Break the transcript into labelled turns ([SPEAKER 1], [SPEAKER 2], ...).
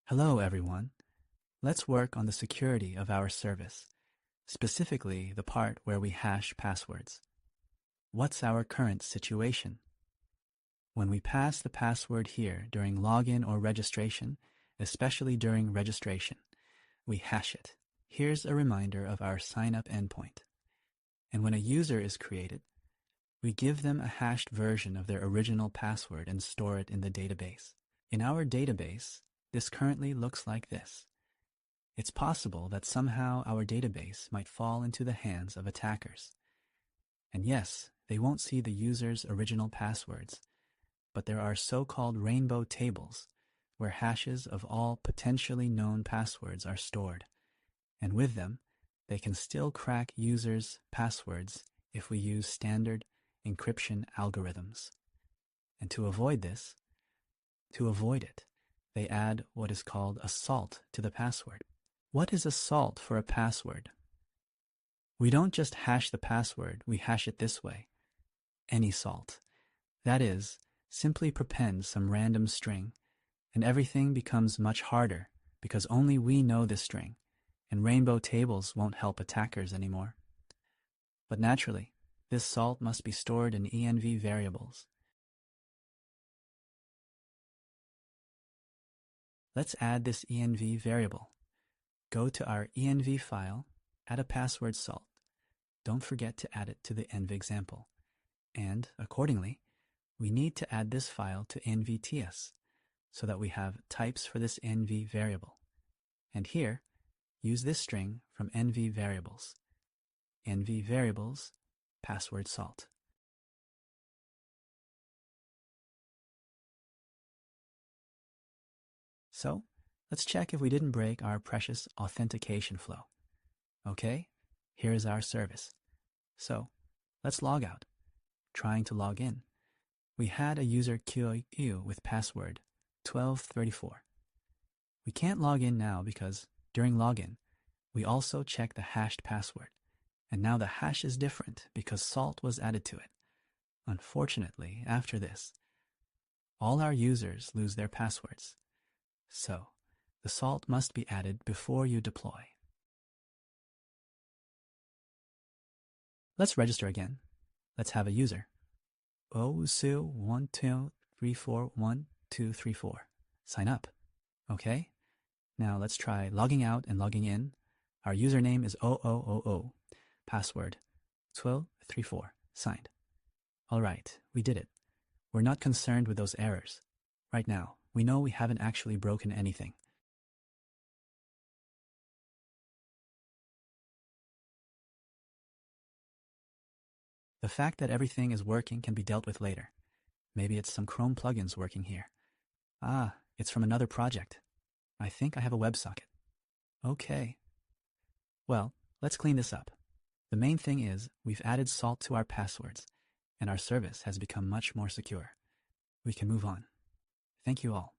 [SPEAKER 1] Hello, everyone. Let's work on the security of our service, specifically the part where we hash passwords. What's our current situation? When we pass the password here during login or registration, especially during registration, we hash it. Here's a reminder of our sign-up endpoint. And when a user is created, we give them a hashed version of their original password and store it in the database. In our database, this currently looks like this. It's possible that somehow our database might fall into the hands of attackers. And yes, they won't see the user's original passwords, but there are so-called rainbow tables where hashes of all potentially known passwords are stored. And with them, they can still crack users' passwords if we use standard encryption algorithms. And to avoid it, they add what is called a salt to the password. What is a salt for a password? We don't just hash the password, we hash it this way. Any salt. That is, simply prepend some random string, and everything becomes much harder because only we know this string, and rainbow tables won't help attackers anymore. But naturally, this salt must be stored in env variables. Let's add this env variable. Go to our env file, add a password salt. Don't forget to add it to the env example. And, accordingly, we need to add this file to nvts so that we have types for this env variable. And here, use this string from env variables. Env variables, password salt. So, let's check if we didn't break our precious authentication flow. Okay, here is our service. So, let's log out. Trying to log in. We had a user QU with password 1234. We can't log in now because, during login, we also check the hashed password. And now the hash is different because salt was added to it. Unfortunately, after this, all our users lose their passwords. So, the salt must be added before you deploy. Let's register again. Let's have a user. OSU12341234. Sign up. Okay? Now let's try logging out and logging in. Our username is 0000. Password 1234. Signed. All right, we did it. We're not concerned with those errors. Right now, we know we haven't actually broken anything. The fact that everything is working can be dealt with later. Maybe it's some Chrome plugins working here. Ah, it's from another project. I think I have a WebSocket. Okay. Well, let's clean this up. The main thing is we've added salt to our passwords, and our service has become much more secure. We can move on. Thank you all.